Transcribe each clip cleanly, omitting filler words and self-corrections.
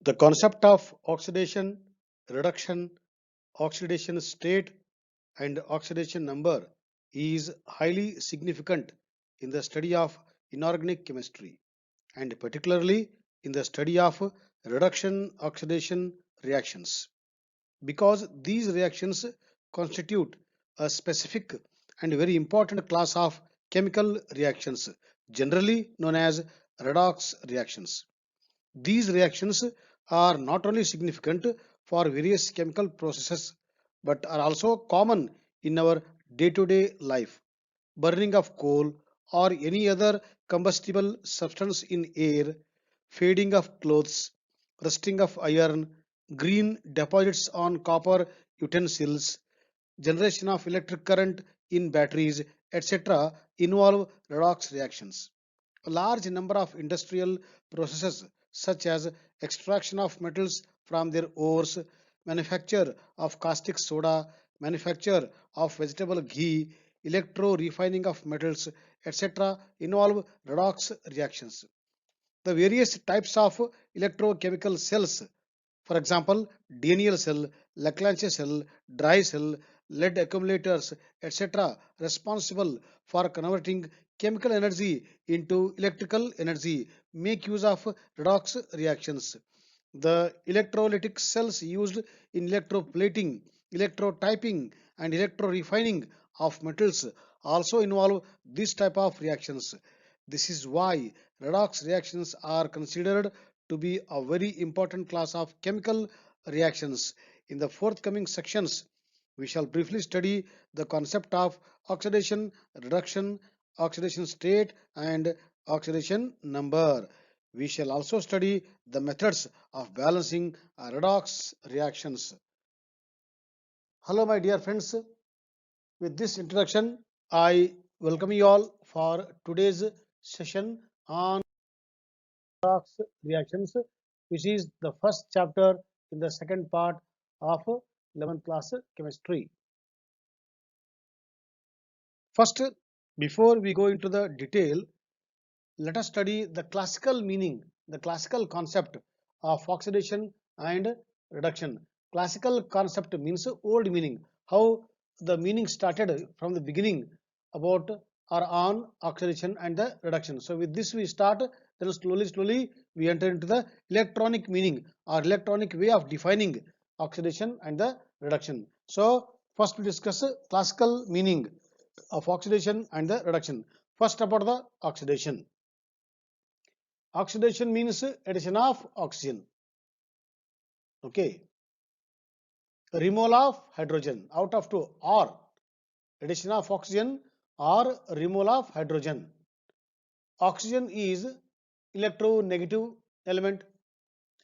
The concept of oxidation, reduction, oxidation state, and oxidation number is highly significant in the study of inorganic chemistry, and particularly in the study of reduction oxidation reactions, because these reactions constitute a specific and very important class of chemical reactions, generally known as redox reactions. These reactions are not only significant for various chemical processes but are also common in our day to day life. Burning of coal or any other combustible substance in air, fading of clothes, rusting of iron, green deposits on copper utensils, generation of electric current in batteries, etc., involve redox reactions. A large number of industrial processes, such as extraction of metals from their ores, manufacture of caustic soda, manufacture of vegetable ghee, electro refining of metals, etc., involve redox reactions. The various types of electrochemical cells, for example, Daniell cell, Leclanche cell, dry cell, lead accumulators, etc., responsible for converting chemical energy into electrical energy, make use of redox reactions. The electrolytic cells used in electroplating, electrotyping, and electrorefining of metals also involve this type of reactions. This is why redox reactions are considered to be a very important class of chemical reactions. In the forthcoming sections, we shall briefly study the concept of oxidation, reduction, oxidation state, and oxidation number. We shall also study the methods of balancing redox reactions. Hello, my dear friends. With this introduction, I welcome you all for today's session on redox reactions, which is the first chapter in the second part of 11th class chemistry. First, before we go into the detail, let us study the classical meaning, the classical concept of oxidation and reduction. Classical concept means old meaning, how the meaning started from the beginning about or on oxidation and the reduction. So with this we start, then slowly we enter into the electronic meaning or electronic way of defining oxidation and the reduction. So first we discuss classical meaning of oxidation and the reduction. First about the oxidation. Oxidation means addition of oxygen. Okay. Removal of hydrogen out of two, or addition of oxygen or removal of hydrogen. Oxygen is electronegative element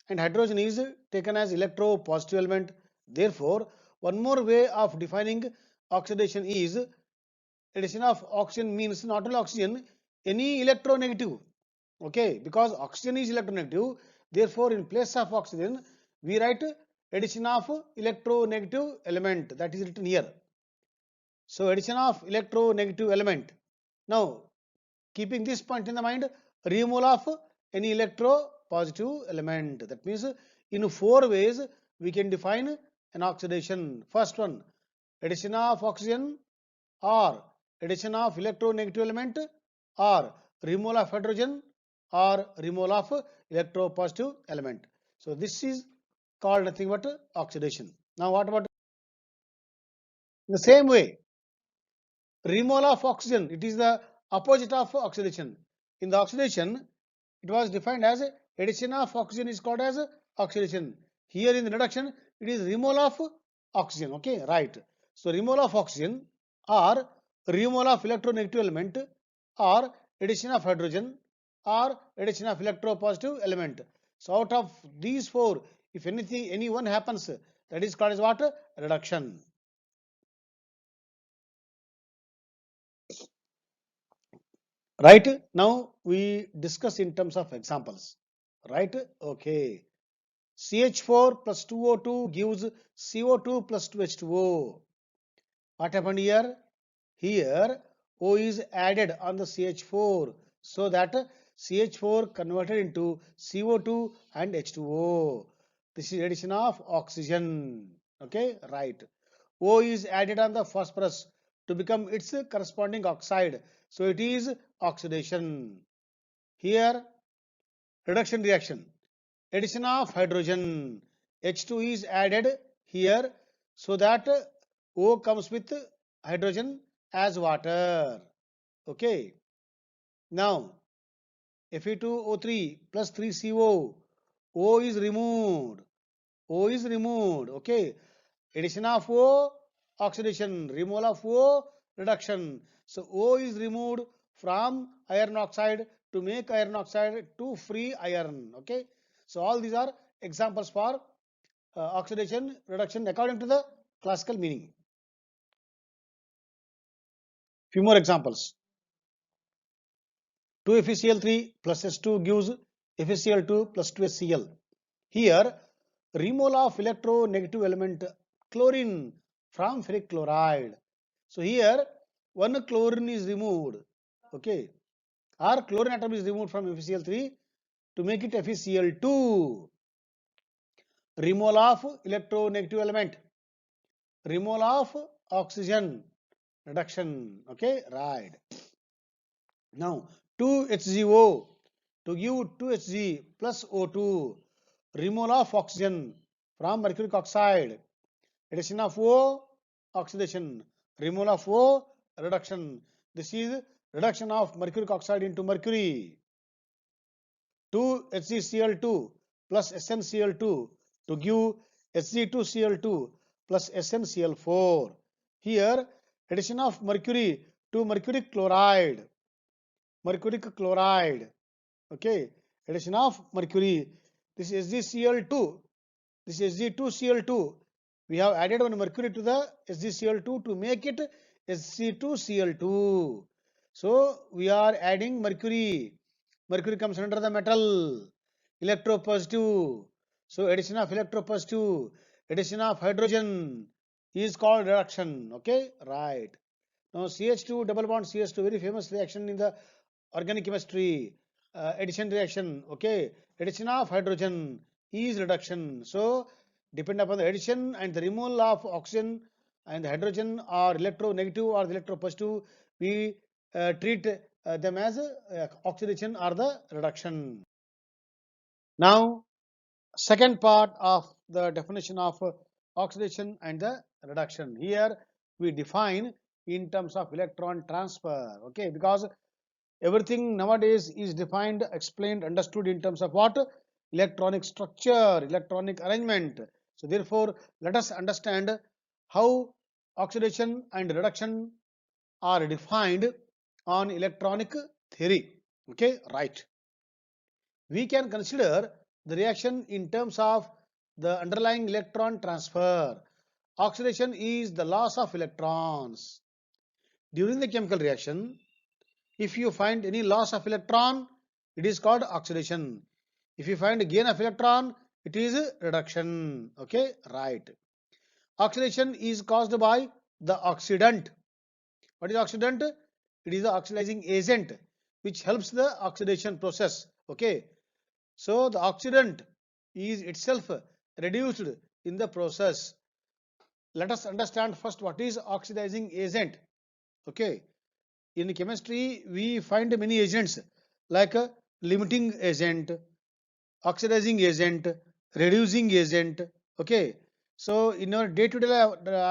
and hydrogen is taken as electropositive element. Therefore, one more way of defining oxidation is addition of oxygen means not only oxygen, any electronegative. Okay, because oxygen is electronegative, therefore in place of oxygen we write addition of electronegative element, that is written here. So addition of electronegative element. Now keeping this point in the mind, removal of any electropositive element. That means in four ways we can define an oxidation. First one, addition of oxygen or addition of electronegative element or removal of hydrogen or removal of electropositive element. So this is called nothing but oxidation. Now what about in the same way, removal of oxygen, it is the opposite of oxidation. In the oxidation, it was defined as addition of oxygen is called as oxidation. Here in the reduction, it is removal of oxygen. Okay, right. So removal of oxygen or removal of electronegative element or addition of hydrogen or addition of electropositive element. So out of these four, if anything, any one happens, that is called as what? Reduction. Right. Now we discuss in terms of examples. Right. Okay. CH4 plus 2O2 gives CO2 plus 2H2O. What happened here? Here O is added on the CH4 so that CH4 converted into CO2 and H2O. This is addition of oxygen. Okay, right. O is added on the phosphorus to become its corresponding oxide. So it is oxidation. Here, reduction reaction. Addition of hydrogen. H2 is added here so that O comes with hydrogen as water. Okay. Now, Fe2O3 plus 3CO. O is removed. O is removed. Okay. Addition of O, oxidation. Removal of O, reduction. So O is removed from iron oxide to make iron oxide to free iron. Okay. So all these are examples for oxidation reduction according to the classical meaning. Few more examples. 2FeCl3 plus S2 gives FeCl2 plus 2HCl. Here, removal of electronegative element chlorine from ferric chloride. So here, one chlorine is removed, okay, or chlorine atom is removed from FeCl3 to make it FeCl2. Removal of electronegative element, removal of oxygen, reduction, okay, right. Now, 2HgO to give 2Hg plus O2, removal of oxygen from mercuric oxide, addition of O, oxidation, removal of O, reduction. This is reduction of mercuric oxide into mercury. 2HgCl2 plus SnCl2 to give Hg2Cl2 plus SnCl4. Here, addition of mercury to mercuric chloride, okay, addition of mercury. This is HgCl2, this is Hg2Cl2. We have added one mercury to the HgCl2 to make it Hc2Cl2. So we are adding mercury. Mercury comes under the metal, electropositive. So addition of electropositive, addition of hydrogen is called reduction. Okay, right. Now CH2 double bond CH2, very famous reaction in the organic chemistry, addition reaction. Okay, addition of hydrogen is reduction. So depend upon the addition and the removal of oxygen and the hydrogen or electronegative or the electropositive, we treat them as oxidation or the reduction. Now, second part of the definition of oxidation and the reduction. Here we define in terms of electron transfer. Okay, because everything nowadays is defined, explained, understood in terms of what? Electronic structure, electronic arrangement. So therefore, let us understand how oxidation and reduction are defined on electronic theory. Okay, right. We can consider the reaction in terms of the underlying electron transfer. Oxidation is the loss of electrons. During the chemical reaction, if you find any loss of electron, it is called oxidation. If you find a gain of electron, it is reduction. Okay, right. Oxidation is caused by the oxidant. What is oxidant? It is the oxidizing agent which helps the oxidation process. Okay, so the oxidant is itself reduced in the process. Let us understand first what is oxidizing agent. Okay, in chemistry we find many agents like a limiting agent, oxidizing agent, reducing agent. Okay, so in our day-to-day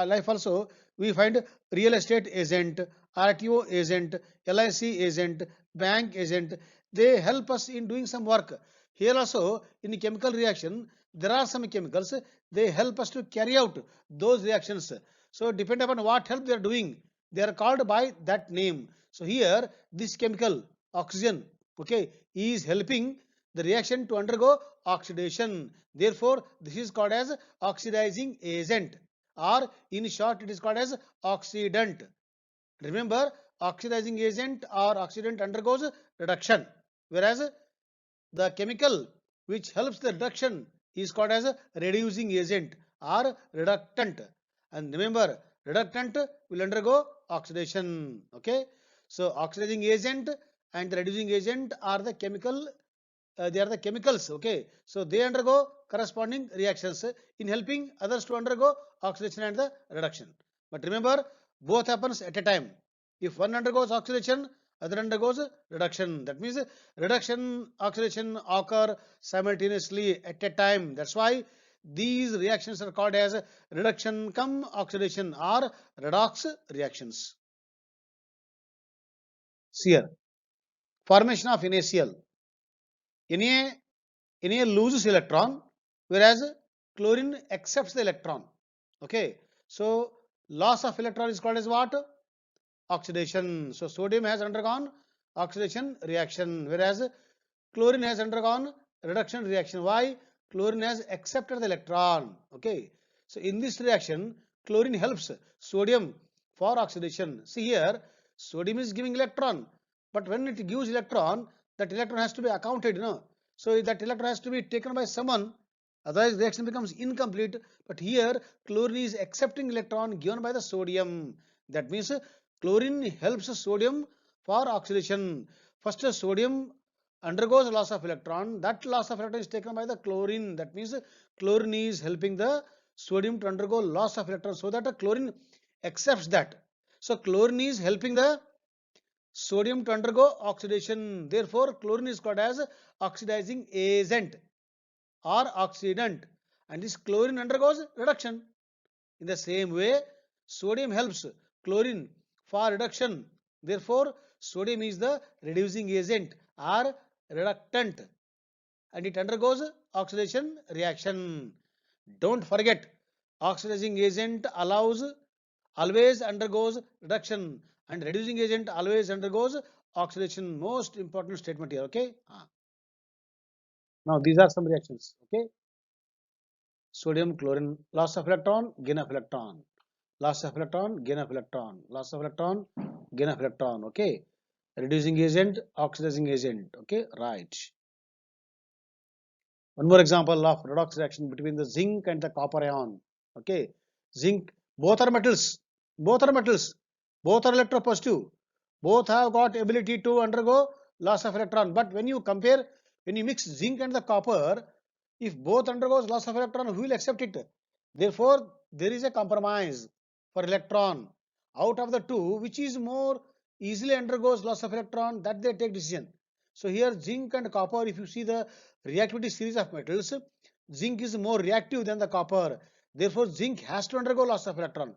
life also we find real estate agent, RTO agent, LIC agent, bank agent. They help us in doing some work. Here also in chemical reaction there are some chemicals, they help us to carry out those reactions. So depend upon what help they are doing, they are called by that name. So here this chemical oxygen, okay, is helping the reaction to undergo oxidation. Therefore, this is called as oxidizing agent, or in short it is called as oxidant. Remember, oxidizing agent or oxidant undergoes reduction, whereas the chemical which helps the reduction is called as a reducing agent or reductant. And remember, reductant will undergo oxidation. Okay, so oxidizing agent and the reducing agent are the chemical they are the chemicals, okay? So they undergo corresponding reactions in helping others to undergo oxidation and the reduction. But remember, both happens at a time. If one undergoes oxidation, other undergoes reduction. That means reduction, oxidation occur simultaneously at a time. That's why these reactions are called as reduction cum oxidation or redox reactions. See here, formation of NaCl. Na loses electron, whereas chlorine accepts the electron. Okay, so loss of electron is called as what? Oxidation. So sodium has undergone oxidation reaction, whereas chlorine has undergone reduction reaction. Why? Chlorine has accepted the electron. Okay, so in this reaction, chlorine helps sodium for oxidation. See here, sodium is giving electron, but when it gives electron, that electron has to be accounted, so that electron has to be taken by someone, otherwise reaction becomes incomplete. But here chlorine is accepting electron given by the sodium. That means chlorine helps sodium for oxidation. First sodium undergoes loss of electron. That loss of electron is taken by the chlorine. That means chlorine is helping the sodium to undergo loss of electron, so that chlorine accepts that. So chlorine is helping the sodium to undergo oxidation. Therefore, chlorine is called as oxidizing agent or oxidant, and this chlorine undergoes reduction. In the same way, sodium helps chlorine for reduction. Therefore, sodium is the reducing agent or reductant, and it undergoes oxidation reaction. Don't forget, oxidizing agent always undergoes reduction, and reducing agent always undergoes oxidation. Most important statement here. Okay. Now these are some reactions. Okay. Sodium, chlorine, loss of electron, gain of electron, loss of electron, gain of electron, loss of electron, gain of electron. Okay. Reducing agent, oxidizing agent. Okay. Right. One more example of redox reaction between the zinc and the copper ion. Okay, zinc, both are metals, both are metals, both are electropositive, both have got ability to undergo loss of electron. But when you compare, when you mix zinc and the copper, if both undergoes loss of electron, who will accept it? Therefore, there is a compromise for electron. Out of the two, which is more easily undergoes loss of electron, that they take decision. So here zinc and copper, if you see the reactivity series of metals, zinc is more reactive than the copper. Therefore, zinc has to undergo loss of electron.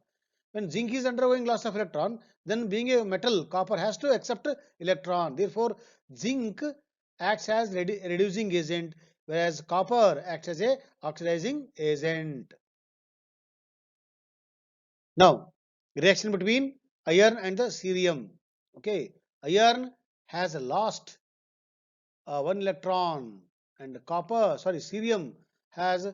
When zinc is undergoing loss of electron, then being a metal, copper has to accept electron. Therefore, zinc acts as reducing agent, whereas copper acts as a oxidizing agent. Now, reaction between iron and the cerium. Okay, iron has lost one electron, and cerium has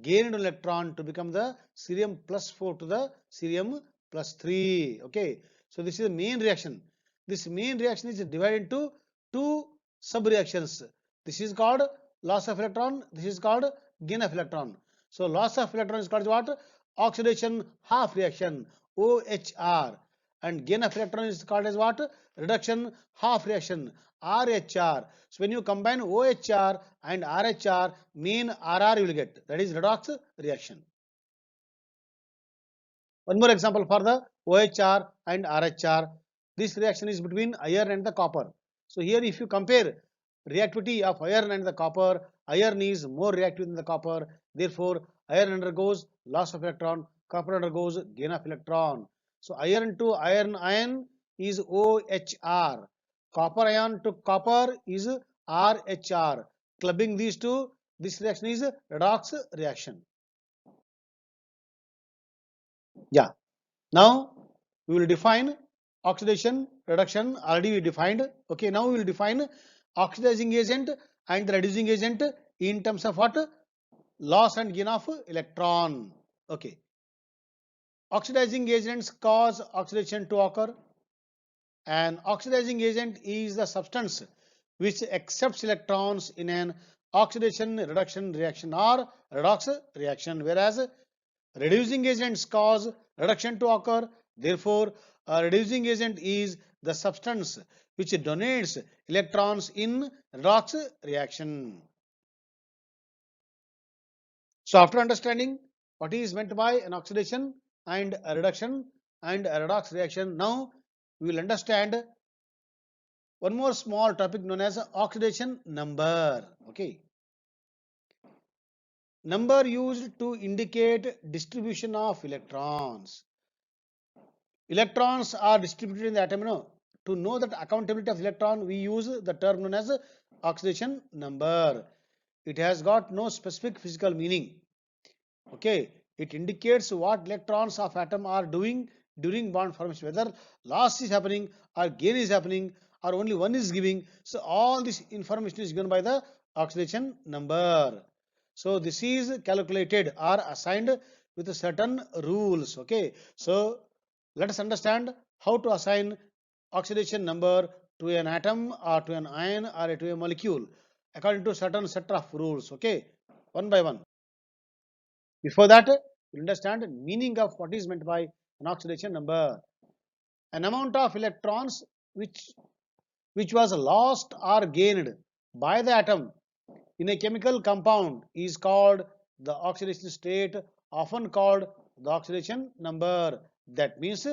gained an electron to become the cerium plus 4 to the cerium plus 3. Okay, so this is the main reaction. This main reaction is divided into two sub reactions. This is called loss of electron, this is called gain of electron. So loss of electron is called what? Oxidation half reaction, OHR, and gain of electron is called as what? Reduction half reaction, RHR. So when you combine OHR and RHR, mean RR you will get. That is redox reaction. One more example for the OHR and RHR. This reaction is between iron and the copper. So here if you compare reactivity of iron and the copper, iron is more reactive than the copper. Therefore, iron undergoes loss of electron, copper undergoes gain of electron. So iron to iron ion is OHR. Copper ion to copper is RHR. Clubbing these two, this reaction is redox reaction. Yeah. Now we will define oxidation, reduction. Already we defined. Okay. Now we will define oxidizing agent and the reducing agent in terms of what? Loss and gain of electron. Okay. Oxidizing agents cause oxidation to occur. An oxidizing agent is the substance which accepts electrons in an oxidation reduction reaction or redox reaction, whereas reducing agents cause reduction to occur. Therefore, a reducing agent is the substance which donates electrons in redox reaction. So after understanding what is meant by an oxidation and a reduction and a redox reaction, now we will understand one more small topic known as oxidation number. Okay. Number used to indicate distribution of electrons. Electrons are distributed in the atom. To know that accountability of electron, we use the term known as oxidation number. It has got no specific physical meaning. Okay, it indicates what electrons of atom are doing during bond formation, whether loss is happening or gain is happening or only one is giving. So all this information is given by the oxidation number. So this is calculated or assigned with certain rules. Okay, so let us understand how to assign oxidation number to an atom or to an ion or to a molecule according to certain set of rules. Okay, one by one. Before that, you understand the meaning of what is meant by an oxidation number. An amount of electrons which was lost or gained by the atom in a chemical compound is called the oxidation state, often called the oxidation number. That means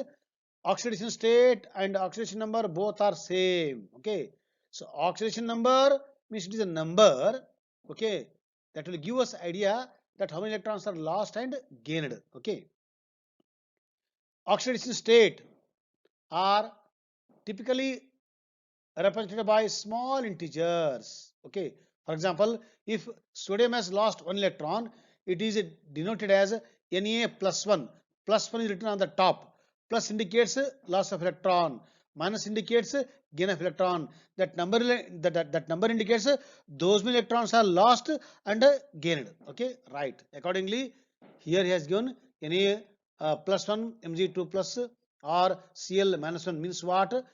oxidation state and oxidation number both are same. Okay, so oxidation number means it is a number. Okay, that will give us idea that how many electrons are lost and gained. Okay, oxidation state are typically represented by small integers. Okay, for example, if sodium has lost one electron, it is denoted as Na plus 1. Plus 1 is written on the top. Plus indicates loss of electron. Minus indicates gain of electron. That number indicates those many electrons are lost and gained. Okay, right. Accordingly, here he has given Na plus 1, Mg2 plus or Cl minus 1 means what?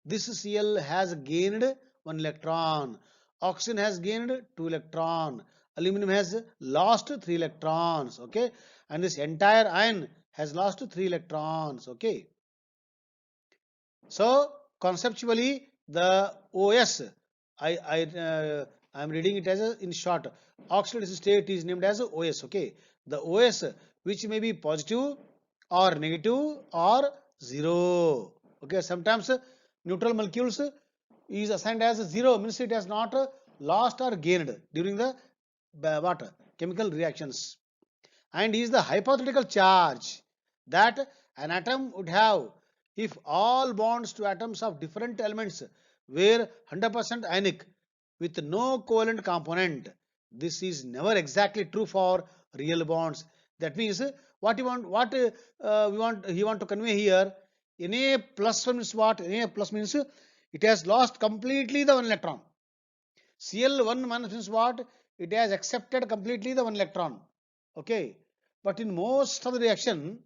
This Cl has gained 1 electron. Oxygen has gained 2 electron. Aluminum has lost 3 electrons. Okay, and this entire iron has lost 3 electrons. Okay, so conceptually the OS, I am reading it as in short. Oxidation state is named as OS. Okay, the OS which may be positive or negative or zero. Okay, sometimes neutral molecules is assigned as 0, means it has not lost or gained during the what chemical reactions, and is the hypothetical charge that an atom would have if all bonds to atoms of different elements were 100% ionic with no covalent component. This is never exactly true for real bonds. That means what you want, what he want to convey here. Na plus 1 means what? Na plus means it has lost completely the one electron. Cl1 minus means what? It has accepted completely the one electron. Okay, but in most of the reaction,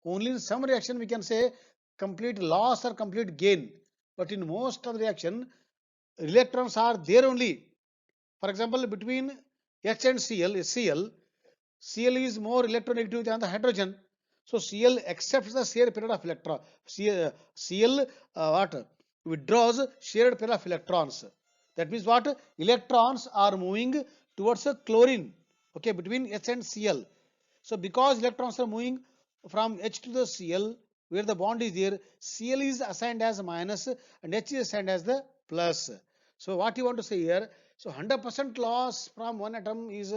only in some reaction we can say complete loss or complete gain. But in most of the reaction, electrons are there only. For example, between H and Cl is more electronegative than the hydrogen. So Cl accepts the shared pair of electron. Cl what withdraws shared pair of electrons. That means what? Electrons are moving towards a chlorine. Okay, between H and Cl. So because electrons are moving from H to the Cl, where the bond is there, Cl is assigned as minus and H is assigned as the plus. So what you want to say here? So 100% loss from one atom is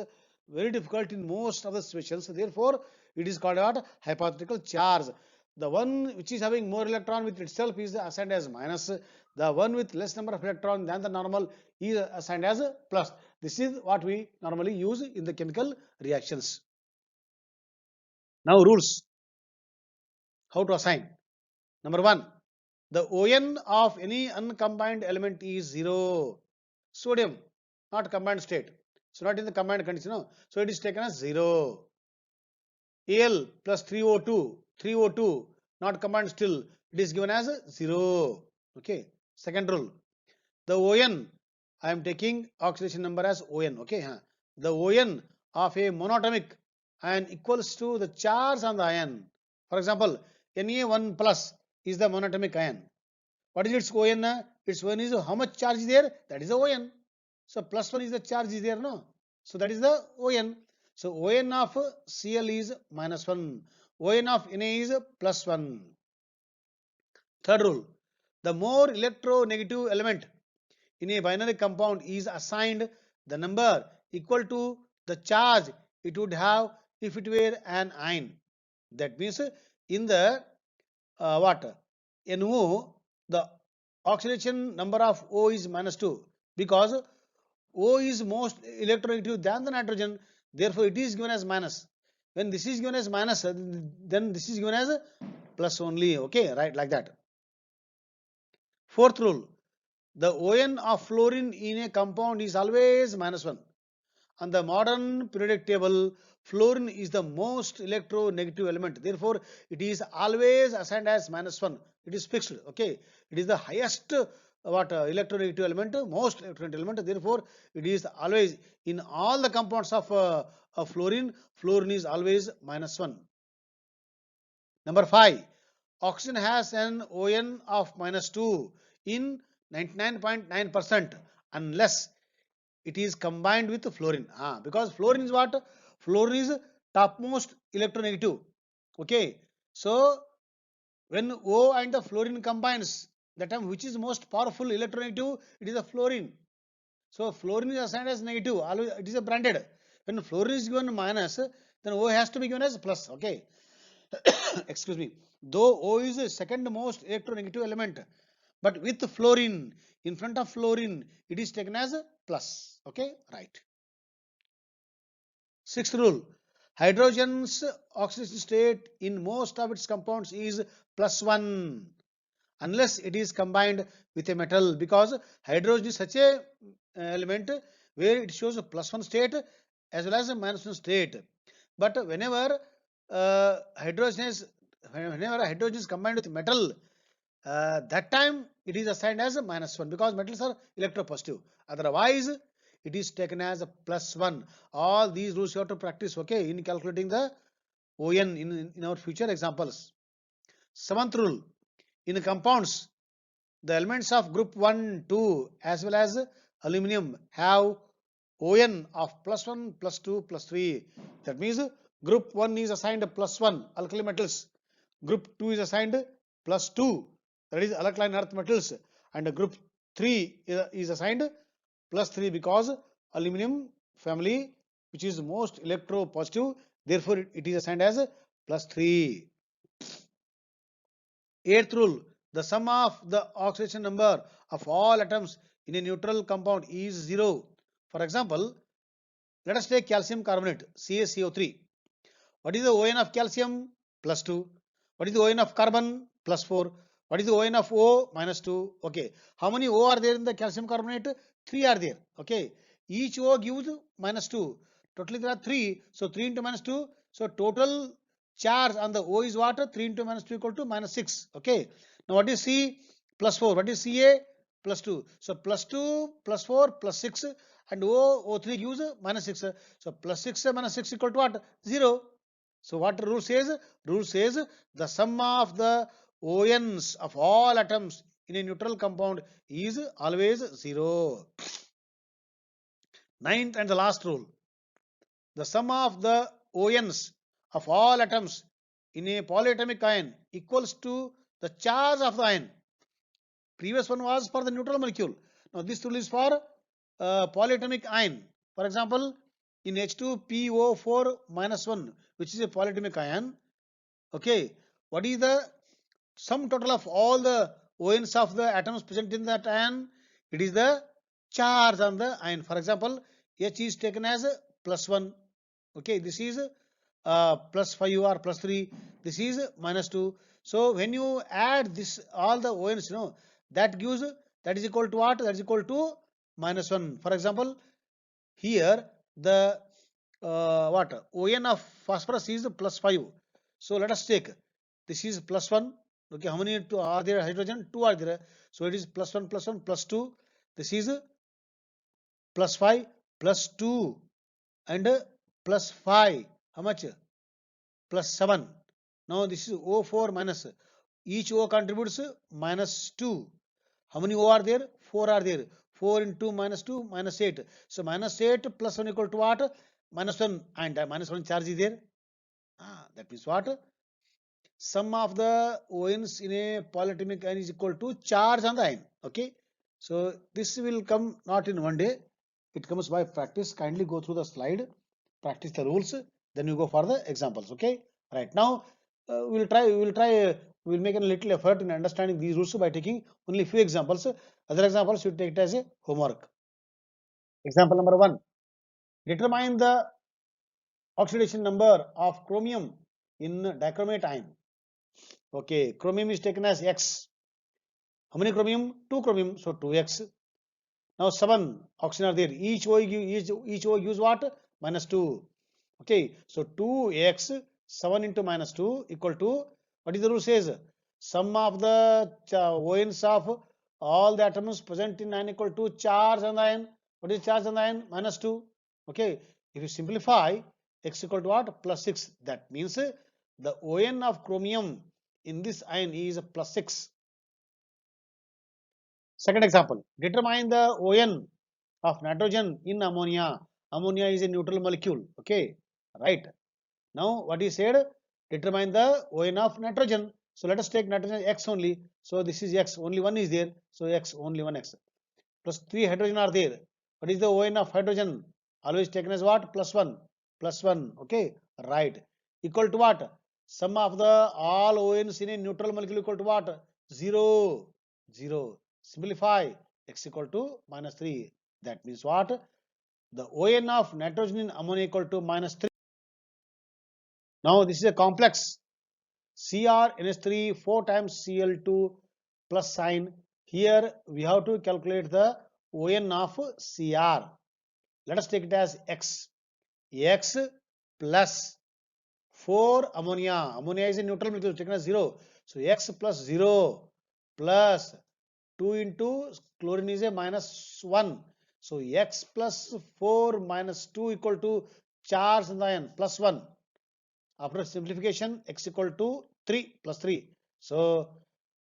very difficult in most of the situations. Therefore, it is called what? Hypothetical charge. The one which is having more electron with itself is assigned as minus. The one with less number of electron than the normal is assigned as plus. This is what we normally use in the chemical reactions. Now rules. How to assign? Number 1. The ON of any uncombined element is 0. Sodium, not combined state. So not in the combined condition. No. So it is taken as 0. Al plus 3O2, not combined still. It is given as 0. Okay. Second rule. The ON, I am taking oxidation number as ON. Okay. The ON of a monatomic ion equals to the charge on the ion. For example, Na1 plus is the monatomic ion. What is its ON? Its ON is how much charge is there? That is the ON. So plus 1 is the charge is there, no? So that is the ON. So ON of Cl is minus 1. ON of Na is plus 1. Third rule. The more electronegative element in a binary compound is assigned the number equal to the charge it would have if it were an ion. That means in the what? NO, the oxidation number of O is minus 2 because O is most electronegative than the nitrogen, therefore it is given as minus. When this is given as minus, then this is given as plus only. Okay, right, like that. Fourth rule, the ON of fluorine in a compound is always minus 1. On the modern periodic table, fluorine is the most electronegative element. Therefore, it is always assigned as minus 1. It is fixed. Okay. It is the highest electronegative element, most electronegative element. Therefore, it is always in all the compounds of fluorine, fluorine is always minus 1. Number 5. Oxygen has an ON of minus 2 in 99.9% unless it is combined with fluorine. Because fluorine is what? Fluorine is topmost electronegative. Okay. So when O and the fluorine combines, that time which is most powerful electronegative? It is the fluorine. So fluorine is assigned as negative. Always it is a branded. When fluorine is given minus, then O has to be given as plus. Okay. Excuse me. Though O is the second most electronegative element, but with fluorine, in front of fluorine, it is taken as plus. Okay, right. Sixth rule, hydrogen's oxidation state in most of its compounds is plus 1 unless it is combined with a metal, because hydrogen is such a element where it shows a plus 1 state as well as a minus 1 state. But whenever hydrogen is combined with metal, that time it is assigned as a minus 1 because metals are electropositive. Otherwise, it is taken as a plus 1. All these rules you have to practice, okay, in calculating the ON in our future examples. Seventh rule, in compounds, the elements of group 1, 2 as well as aluminum have ON of plus 1, plus 2, plus 3. That means group 1 is assigned plus 1, alkali metals. Group 2 is assigned plus 2, that is alkaline earth metals. And group 3 is assigned plus 3 because aluminum family, which is most electropositive, therefore it is assigned as plus 3. Eighth rule, the sum of the oxidation number of all atoms in a neutral compound is 0. For example, let us take calcium carbonate, CaCO3. What is the ON of calcium? Plus 2. What is the ON of carbon? Plus 4. What is the ON of O? Minus 2. Okay. How many O are there in the calcium carbonate? 3 are there. Okay. Each O gives minus 2. Totally there are 3. So 3 into minus 2. So total charge on the O is what? 3 into minus 2 equal to minus 6. Okay. Now what is C? Plus 4. What is Ca? Plus 2. So plus 2 plus 4 plus 6 and O3 gives minus 6. So plus 6 minus 6 equal to what? 0. So what the rule says? Rule says the sum of the ONs of all atoms in a neutral compound is always 0. Ninth and the last rule. The sum of the ONs of all atoms in a polyatomic ion equals to the charge of the ion. Previous one was for the neutral molecule. Now this rule is for polyatomic ion. For example, in H2PO4 minus 1, which is a polyatomic ion, okay, what is the sum total of all the ONs of the atoms present in that ion? It is the charge on the ion. For example, H is taken as plus 1. Okay, this is plus 5 or plus 3. This is minus 2. So when you add this all the ONs, that gives, that is equal to what? That is equal to minus 1. For example, here the ON of phosphorus is plus 5. So let us take, this is plus 1. Okay, how many two are there? Hydrogen 2 are there. So it is plus 1 plus 1 plus 2. This is plus 5 plus 2 and plus 5. How much? Plus 7. Now this is O4 minus. Each O contributes minus 2. How many O are there? 4 are there. 4 into minus 2, minus 8. So minus 8 plus 1 equal to what? Minus 1, and minus 1 charge is there. That means what? Sum of the ions in a polyatomic ion is equal to charge on the ion. Okay. So this will come not in one day. It comes by practice. Kindly go through the slide, practice the rules, then you go for the examples. Okay. Right now, we'll make a little effort in understanding these rules by taking only few examples. Other examples you take it as a homework. Example number 1. Determine the oxidation number of chromium in dichromate ion. Okay, chromium is taken as X. How many chromium? 2 chromium, so 2x. Now 7 oxygen are there. Each O gives what? Minus 2. Okay, so 2x 7 into minus 2 equal to, what is the rule says? Sum of the ions of all the atoms present in ion equal to charge on the ion. What is charge on the ion? Minus 2. Okay, if you simplify, x equal to what? Plus 6. That means the ion of chromium in this ion is plus 6. Second example, determine the ion of nitrogen in ammonia. Ammonia is a neutral molecule. Okay, right. Now what he said, determine the ion of nitrogen. So let us take nitrogen X only. So this is X, only one is there. So X, only one X. Plus 3 hydrogen are there. What is the ion of hydrogen? Always taken as what? Plus 1. Plus 1. Okay, right. Equal to what? Sum of the all ions in a neutral molecule equal to what? 0. 0. Simplify. X equal to minus 3. That means what? The ion of nitrogen in ammonia equal to minus 3. Now this is a complex. CrNH3 4 times Cl2 plus sign. Here we have to calculate the ion of Cr. Let us take it as X. X plus 4 ammonia. Ammonia is a neutral molecule taken as 0. So X plus 0 plus 2 into chlorine is a minus 1. So X plus 4 minus 2 equal to charge in the ion plus 1. After simplification, x equal to 3 plus 3. So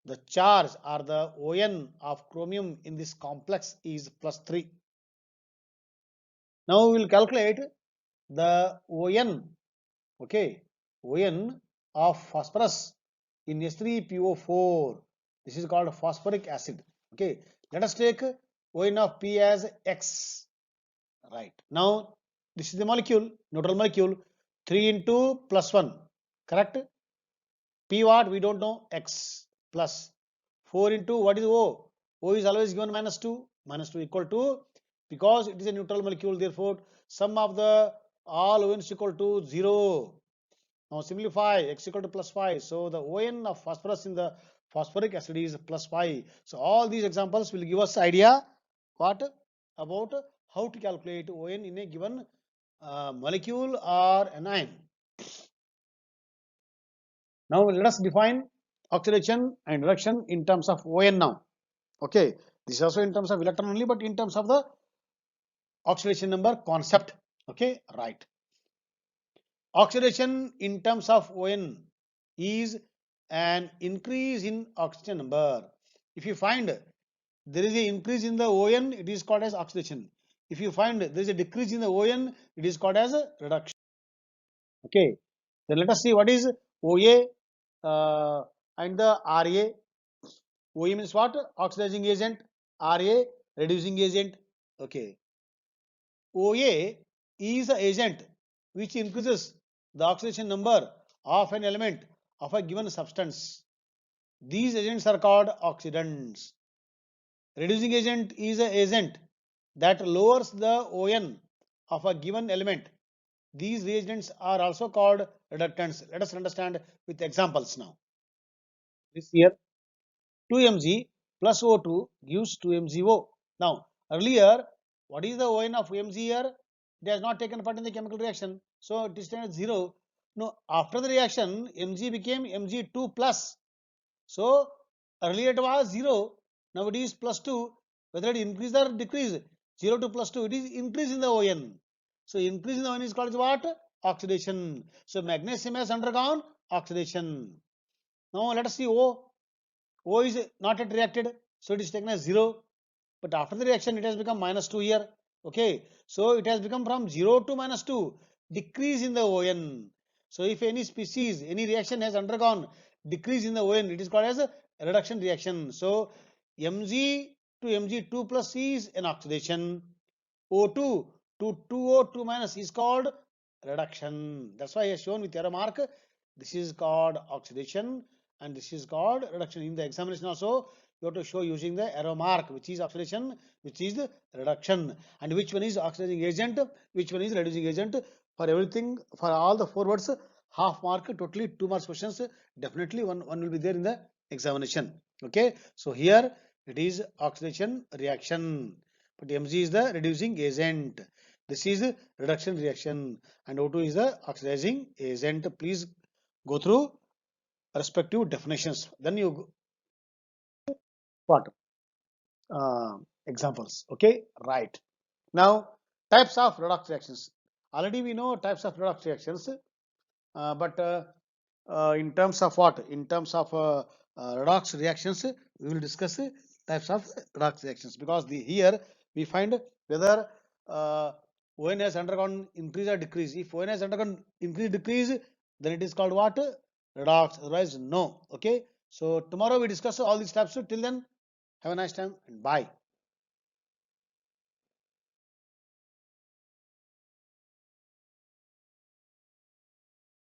the charge or the ion of chromium in this complex is plus 3. Now we will calculate the ion, okay, ion of phosphorus in H3PO4. This is called phosphoric acid. Okay, let us take ion of P as X. Right. Now this is the molecule, neutral molecule, 3 into plus 1. Correct? P what? We don't know. X plus 4 into what is O? O is always given minus 2. Minus 2 equal to, because it is a neutral molecule, therefore sum of the all ions equal to 0. Now simplify, x equal to plus 5. So the ion of phosphorus in the phosphoric acid is plus 5. So all these examples will give us idea what about how to calculate ion in a given molecule or an ion. Now let us define oxidation and reduction in terms of ion now. Okay, this is also in terms of electron only, but in terms of the oxidation number concept. Okay, right. Oxidation in terms of ion is an increase in oxygen number. If you find there is an increase in the ion, it is called as oxidation. If you find there is a decrease in the ion, it is called as a reduction. Okay, then let us see what is OA and the RA. OA means what? Oxidizing agent. RA, reducing agent. Okay. OA is the agent which increases the oxidation number of an element of a given substance. These agents are called oxidants. Reducing agent is an agent that lowers the ion of a given element. These reagents are also called reductants. Let us understand with examples now. This here 2 mg plus O2 gives 2 MgO. Now earlier, what is the ion of Mg here? It has not taken part in the chemical reaction, so it is at 0. Now after the reaction, Mg became Mg2 plus. So earlier it was 0, now it is plus 2. Whether it increase or decrease, 0 to plus 2, it is increase in the ion. So increase in the ion is called what? Oxidation. So magnesium has undergone oxidation. Now let us see O. O is not yet reacted. So it is taken as 0. But after the reaction, it has become -2 here. Okay. So it has become from 0 to -2, decrease in the ON. So if any species, any reaction has undergone decrease in the ON, it is called as a reduction reaction. So Mg to Mg2 plus is an oxidation. O2 to 2O2 minus is called reduction. That's why I have shown with arrow mark. This is called oxidation and this is called reduction. In the examination also, you have to show using the arrow mark, which is oxidation, which is the reduction, and which one is oxidizing agent, which one is reducing agent. For everything, for all the 4 words, half mark, totally 2 marks questions. Definitely one will be there in the examination. Okay, so here it is oxidation reaction, but Mg is the reducing agent. This is reduction reaction, and O2 is the oxidizing agent. Please go through respective definitions. Then you what examples. Okay, right. Now types of redox reactions. Already we know types of redox reactions, but in terms of what? In terms of redox reactions, we will discuss types of redox reactions, because here we find whether uh, ON has undergone increase or decrease. If ON has undergone increase decrease, then it is called what? Redox. Otherwise, no. Okay. So tomorrow we discuss all these types. Till then, have a nice time and bye.